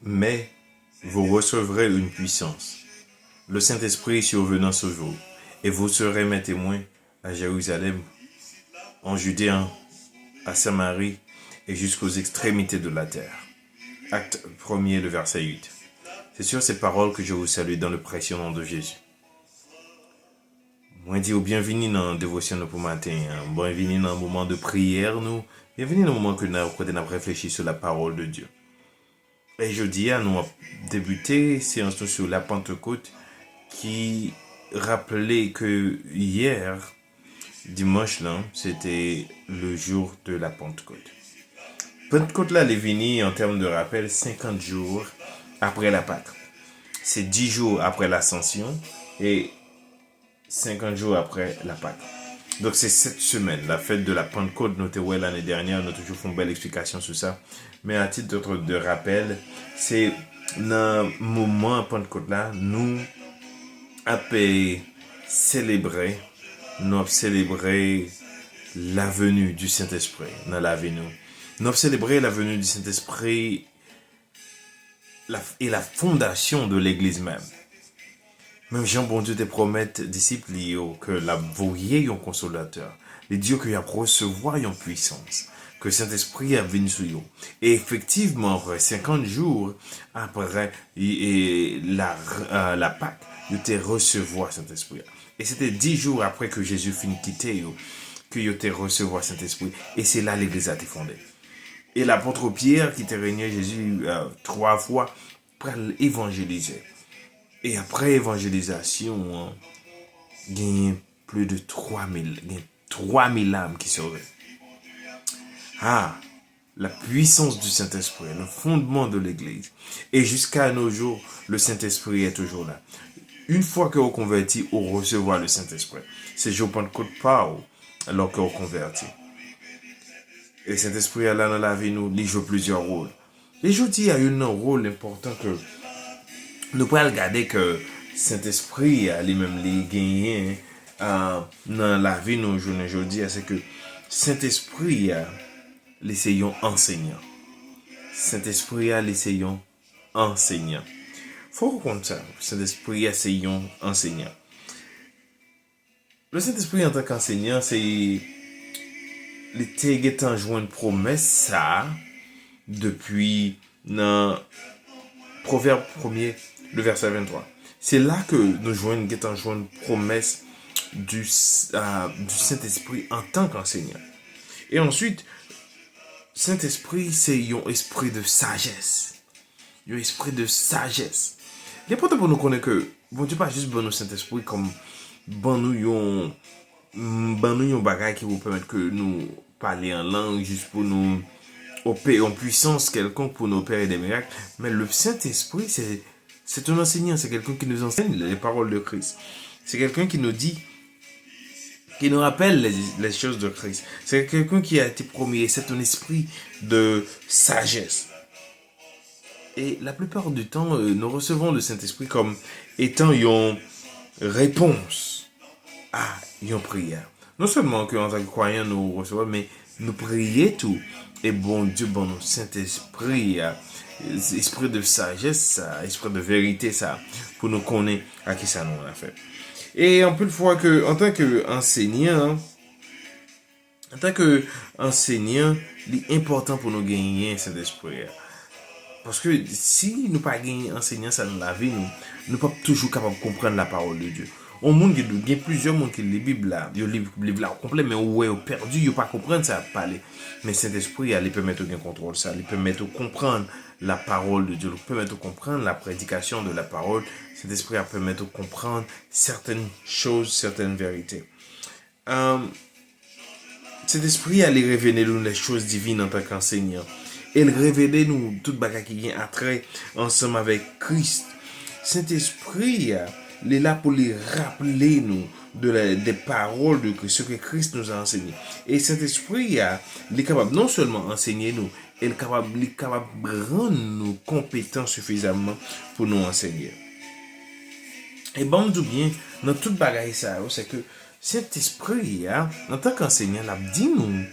Mais vous recevrez une puissance, le Saint-Esprit survenant ce jour, et vous serez mes témoins à Jérusalem, en Judée, à Samarie et jusqu'aux extrémités de la terre. Acte 1er, le verset 8. C'est sur ces paroles que je vous salue dans le précieux nom de Jésus. Moi, dis bienvenue dans la dévotion pour matin. Bienvenue dans le moment de prière, nous. Bienvenue dans le moment que nous avons réfléchi sur la parole de Dieu. Et jeudi, nous avons débuté séance sur la Pentecôte qui rappelait que hier, dimanche, là, c'était le jour de la Pentecôte. Pentecôte, là, elle est venue en termes de rappel 50 jours après la Pâque. C'est 10 jours après l'Ascension et 50 jours après la Pâque. Donc c'est cette semaine, la fête de la Pentecôte, notez l'année dernière, nous avons toujours fait une belle explication sur ça. Mais à titre de rappel, c'est dans le moment Pentecôte là, nous avons célébré la venue du Saint-Esprit dans la vie nous. Nous avons célébré la venue du Saint-Esprit et la fondation de l'Église même. Même Jean, bon Dieu, te promette, disciples, que la voyez un consolateur. Les dieux qui a recevoir en puissance. Que Saint-Esprit a venu sur eux. Et effectivement, 50 jours après la Pâque, ils te recevoir Saint-Esprit. Et c'était 10 jours après que Jésus finit quitter eux, que ils te recevoir Saint-Esprit. Et c'est là l'Église a été fondée. Et l'apôtre Pierre, qui te régnait Jésus 3 fois, pour évangéliser. Et après évangélisation, il y a plus de 3000 âmes qui sauraient. La puissance du Saint-Esprit, le fondement de l'Église. Et jusqu'à nos jours, le Saint-Esprit est toujours là. Une fois que vous convertis, vous recevez le Saint-Esprit. C'est je ne Pentecôte pas alors que vous convertis. Et le Saint-Esprit est là dans la vie, nous, il joue plusieurs rôles. Et je dis, il y a un rôle important que nous pouvons regarder que Saint-Esprit a lui-même les gagnés dans la vie nous aujourd'hui, c'est que Saint-Esprit a l'essayons enseignant. Saint-Esprit a l'essayons enseignant. Faut comprendre ça. Saint-Esprit a l'essayons enseignant. Le Saint-Esprit en tant qu'enseignant, c'est l'été guettant joué une promesse ça depuis dans Proverbe 1er, le verset 23. C'est là que nous jouons une promesse du Saint-Esprit en tant qu'enseignant. Et ensuite, Saint-Esprit, c'est un esprit de sagesse. Un esprit de sagesse. L'important pour nous connaître que, bon Dieu, pas juste bon nous Saint-Esprit comme bon nous un bagage qui vous permettre que nous parler en langue juste pour nous opérer en puissance quelconque pour nous opérer des miracles. Mais le Saint-Esprit, c'est un enseignant, c'est quelqu'un qui nous enseigne les paroles de Christ. C'est quelqu'un qui nous dit, qui nous rappelle les choses de Christ. C'est quelqu'un qui a été promis, c'est un esprit de sagesse. Et la plupart du temps, nous recevons le Saint-Esprit comme étant une réponse à une prière. Non seulement qu'en tant que croyants, nous recevons, mais nous prions tout. Et bon Dieu, bon nous, Saint-Esprit, esprit de sagesse, esprit de vérité, ça, pour nous connaître à qui ça nous a fait. Et on peut le voir que, en tant qu'enseignant, il est important pour nous gagner cet esprit. Parce que si nous pas gagner enseignant ça dans la vie, nous ne sommes pas toujours capables de comprendre la parole de Dieu. Au monde, il y a plusieurs monde qui lisent la Bible là, ils lisent la Bible là au complet, mais ouais, perdu, ils ne pas comprendre ça parler. Mais Saint-Esprit, il permet de contrôler ça, il permet de comprendre la parole de Dieu, il permet de comprendre la prédication de la parole. Saint-Esprit permet de comprendre certaines choses, certaines vérités. Saint-Esprit allait révéler nous les choses divines en tant qu'enseignant. Il révélait nous tout bagage qui a attrait ensemble avec Christ. Saint-Esprit, il est là pour les rappeler nous des paroles de Christ, ce que Christ nous a enseigné. Et Saint-Esprit, il est capable non seulement d'enseigner nous, il est capable de rendre nous compétents suffisamment pour nous enseigner. Et bon, tout bien, dans tout bagage ça, c'est que Saint-Esprit, en tant qu'enseignant, il a dit nous,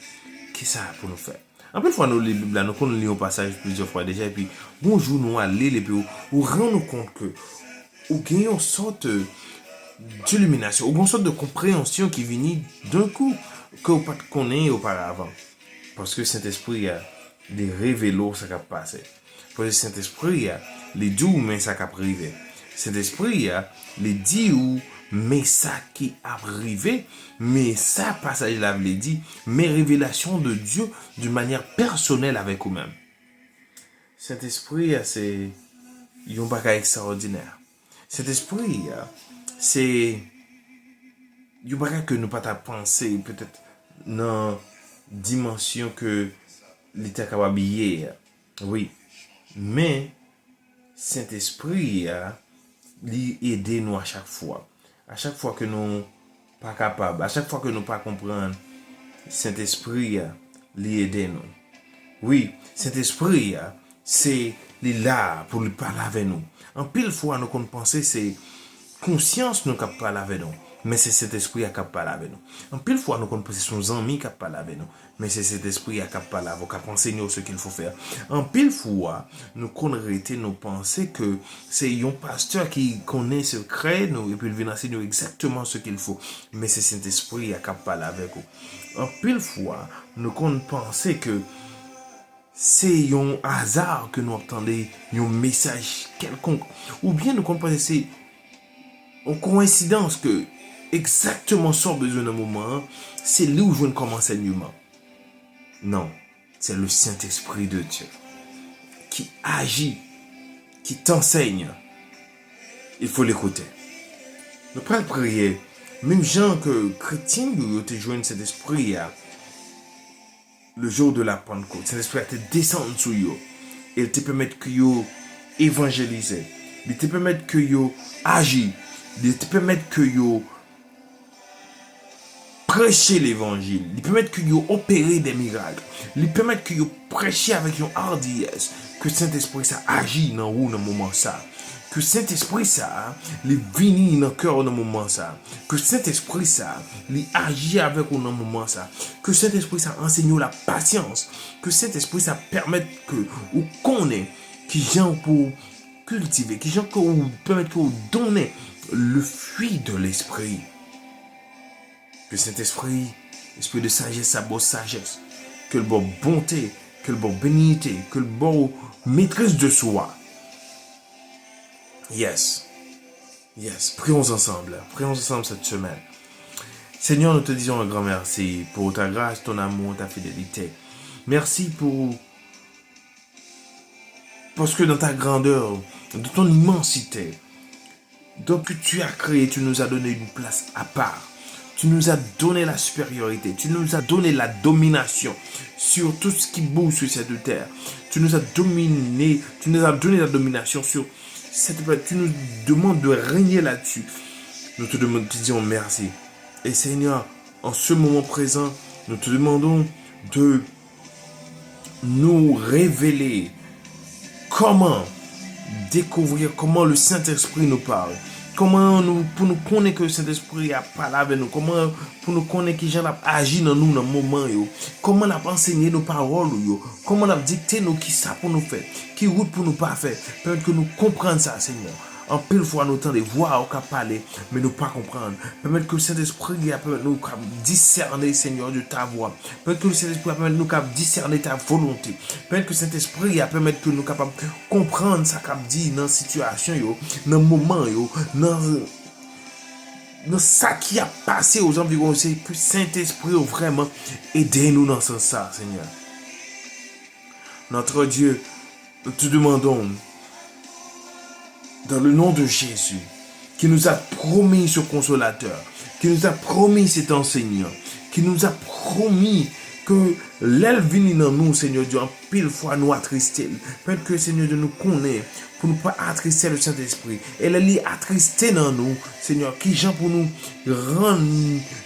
qu'est-ce que ça a pour nous faire. En plus, fois, nous, les Bibles, nous connaissons au passage plusieurs fois déjà, et puis, bonjour, nous allons, et puis, on rend nous compte que, on gagne une sorte d'illumination, ou une sorte de compréhension qui vient d'un coup, que vous ne connaissez auparavant. Parce que Saint-Esprit a des révélos, ça qui a passé. Parce que Saint-Esprit a les doux, mais ça qui a privé. Saint-Esprit a les dix ou mais ça qui a arrivé, mais ça passage là veut dire mes révélations de Dieu d'une manière personnelle avec vous-même. Saint-Esprit c'est un bagage extraordinaire. Saint-Esprit c'est un bagage que nous pas penser peut-être dans dimension que l'état capable de oui, mais Saint-Esprit lui aider nous à chaque fois. À chaque fois que nous pas capables, à chaque fois que nous pas comprendre, Saint-Esprit lui aider nous. Oui, Saint-Esprit c'est là pour lui parler avec nous. En pile fois nous qu'on penser c'est conscience nous qui parle avec nous, mais c'est cet esprit qui parle avec nous. En pile fois nous qu'on penser son ami qui parle avec nous, mais c'est cet esprit qui parle avec nous, qui enseigner ce qu'il faut faire. En pile fois nous qu'on arrêter nous penser que c'est un pasteur qui connaît secret nous et puis il vient enseigner exactement ce qu'il faut, mais c'est cet esprit qui parle avec nous. En pile fois nous qu'on penser que c'est un hasard que nous entendons un message quelconque, ou bien nous comprenons c'est une coïncidence que exactement son besoin d'un moment, c'est là où je viens comme enseignement. Non, c'est le Saint-Esprit de Dieu qui agit, qui t'enseigne. Il faut l'écouter. Nous prenons prier. Même gens que chrétiens, ils ont joué cet esprit le jour de la Pentecôte. Cet esprit a te descendre sur eux. Il te permet que vous évangélisez. Il te permet que vous agissez. Il te permet que vous prêchez l'évangile. Il permet que vous opérez des miracles. Il permet que vous prêchez avec une hardiesse. Que Saint-Esprit ça agit dans vous dans le moment ça. Que Saint-Esprit ça, il vient dans le cœur dans le moment ça. Que Saint-Esprit ça, il agit avec vous dans le moment ça. Que Saint-Esprit ça enseigne la patience. Que Saint-Esprit ça permette que vous connaissez qui gens pour cultiver, qui gens que vous permettent que vous donnez le fruit de l'esprit. Que Saint-Esprit, esprit de sagesse, sa bonne sagesse, que le bon bonté, que le bon bénignité, que le bon maîtrise de soi. Yes. Prions ensemble cette semaine. Seigneur, nous te disons un grand merci pour ta grâce, ton amour, ta fidélité. Merci parce que dans ta grandeur, de ton immensité, donc tu as créé, tu nous as donné une place à part. Tu nous as donné la supériorité. Tu nous as donné la domination sur tout ce qui bouge sur cette terre. Tu nous as dominé. Tu nous as donné la domination sur cette terre. Tu nous demandes de régner là-dessus. Nous te disons merci. Et Seigneur, en ce moment présent, nous te demandons de nous révéler comment découvrir, comment le Saint-Esprit nous parle. Comment nous, pour nous connaître que le Saint-Esprit a parlé avec nous, comment pour nous connaître que Jean a agi dans nous dans le moment, comment on a enseigné nos paroles, comment on a dicté nous qui ça pour nous faire, qui route pour nous pas faire, peut-être que nous comprenions ça, Seigneur. En pile fois, nous entendons voix au cap parler, mais nous pas comprendre. Permettre que le Saint-Esprit nous discerner, Seigneur, de ta voix. Permettre que le Saint-Esprit nous discerner ta volonté. Permettre que le Saint-Esprit permettre que nous capables comprendre ça qu'a dit dans la situation, dans le moment, dans ça qui a passé aux environs. C'est que le Saint-Esprit vraiment aidé nous dans ce sens, Seigneur. Notre Dieu, nous te demandons, dans le nom de Jésus, qui nous a promis ce consolateur, qui nous a promis cet enseignant, qui nous a promis que l'aile vienne dans nous, Seigneur Dieu, en pile fois nous attrister. Peut-être que Seigneur Dieu nous connaît pour ne pas attrister le Saint-Esprit. Elle est attristé dans nous, Seigneur, qui gens pour nous rendre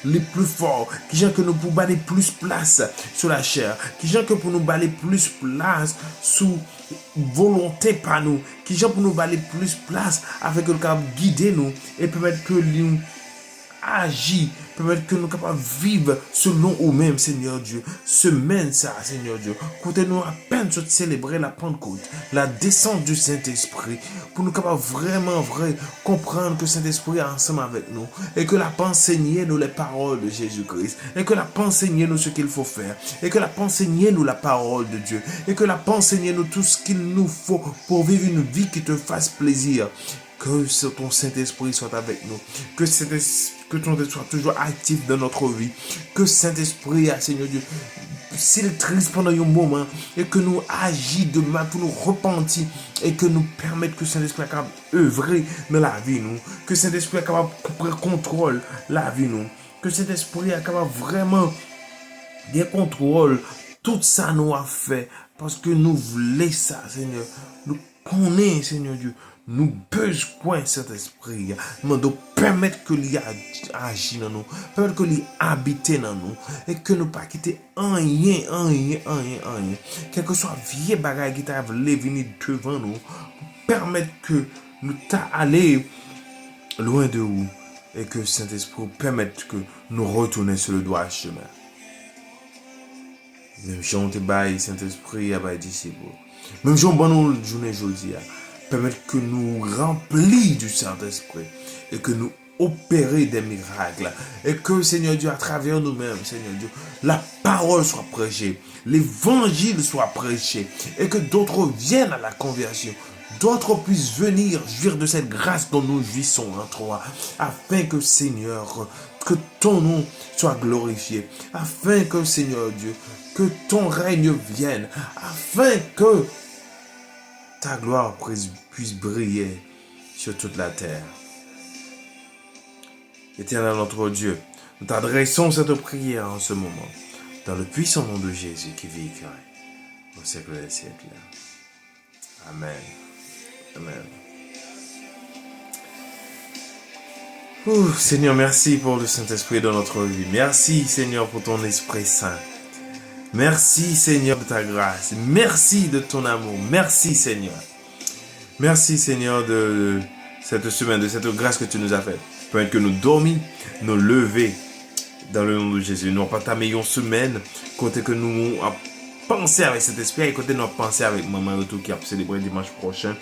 les plus forts, qui gens que nous pour baler plus place sur la chair, qui gens que pour nous baler plus place sous volonté par nous, qui gens pour nous baler plus place avec le cap guider nous et permettre que nous agir, permettre que nous capables vivre selon nous-mêmes, Seigneur Dieu. Semaine ça, Seigneur Dieu. Côté nous à peine de célébrer la Pentecôte, la descente du Saint-Esprit, pour nous capables vraiment vrai comprendre que Saint-Esprit est ensemble avec nous et que la enseigner nous les paroles de Jésus-Christ et que la enseigner nous ce qu'il faut faire et que la enseigner nous la parole de Dieu et que la enseigner nous tout ce qu'il nous faut pour vivre une vie qui te fasse plaisir. Que ton Saint-Esprit soit avec nous. Que ton Esprit soit toujours actif dans notre vie. Que Saint-Esprit, Seigneur Dieu, s'il triste pendant un moment et que nous agissons demain pour nous repentir et que nous permettre que Saint-Esprit soit capable d'œuvrer dans la vie nous. Que Saint-Esprit soit capable de prendre contrôle la vie nous. Que Saint-Esprit soit capable vraiment de contrôle tout ça nous a fait parce que nous voulons ça, Seigneur. Nous connaissons, Seigneur Dieu. Nous besoin cet esprit. Nous devons permettre que l'il agisse dans nous. Permettre que l'il habite dans nous. Et que nous pas quitter rien. Quel que soit vieux bagage qui t'a venir devant nous. Permettre que nous aller loin de vous. Et que Saint-Esprit permette que nous retournions sur le droit chemin. Même si on te baille, Saint-Esprit, à baille disciple. Même si on bonne journée aujourd'hui. Permettre que nous remplis du Saint-Esprit et que nous opérions des miracles et que, Seigneur Dieu, à travers nous-mêmes, Seigneur Dieu, la parole soit prêchée, l'évangile soit prêché et que d'autres viennent à la conversion, d'autres puissent venir jouir de cette grâce dont nous jouissons en toi, afin que, Seigneur, que ton nom soit glorifié, afin que, Seigneur Dieu, que ton règne vienne, afin que ta gloire puisse briller sur toute la terre. Éternel notre Dieu, nous t'adressons cette prière en ce moment, dans le puissant nom de Jésus qui vit au siècle des siècles. Amen. Amen. Seigneur, merci pour le Saint-Esprit dans notre vie. Merci, Seigneur, pour ton Esprit Saint. Merci, Seigneur, de ta grâce. Merci de ton amour. Merci, Seigneur. Merci, Seigneur, de cette semaine, de cette grâce que tu nous as faite. Pour que nous dormions, nous lever dans le nom de Jésus. Nous pas ta meilleure semaine, côté que nous penser avec cet esprit, et côté nous penser avec maman retour qui a célébré dimanche prochain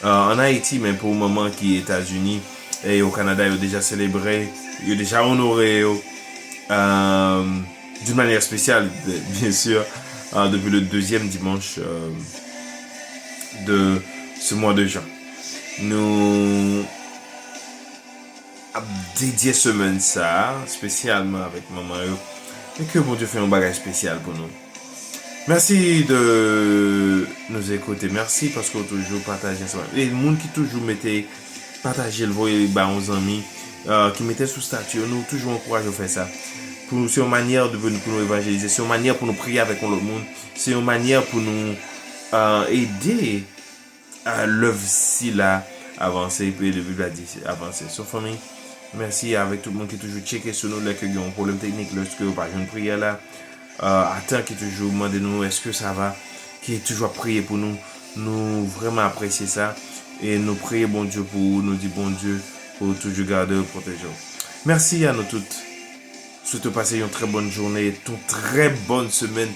en Haïti, mais pour maman qui est aux États-Unis et au Canada, ils ont déjà célébré, ils ont déjà honoré d'une manière spéciale, bien sûr, depuis le deuxième dimanche de ce mois de juin. Nous avons dédié semaine ça, spécialement avec maman, et que bon Dieu fait un bagage spécial pour nous. Merci de nous écouter, merci parce qu'on toujours partagé ça. Et le monde qui toujours mettait partager le voyage aux amis, qui mettait sous statut, nous toujours encouragé à faire ça. C'est une manière de venir pour nous évangéliser, c'est une manière pour nous prier avec l'autre monde, c'est une manière pour nous aider à l'œuvre si là avancer et puis le Bible a dit avancer. So famille, merci avec tout le monde qui toujours checké sur nous là que ont un problème technique lorsque vous pas une prière là. Attends qui toujours demande nous est-ce que ça va, qui est toujours à prier pour nous. Nous vraiment apprécier ça et nous prier bon Dieu pour nous dire bon Dieu pour toujours garder protéger. Merci à nous toutes. Souhaite passer une très bonne journée, une très bonne semaine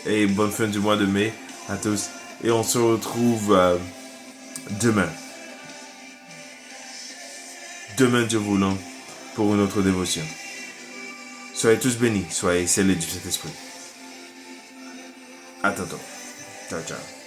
et bonne fin du mois de mai à tous. Et on se retrouve demain. Demain, Dieu voulant, pour une autre dévotion. Soyez tous bénis, soyez scellés du Saint-Esprit. À tantôt. Ciao, ciao.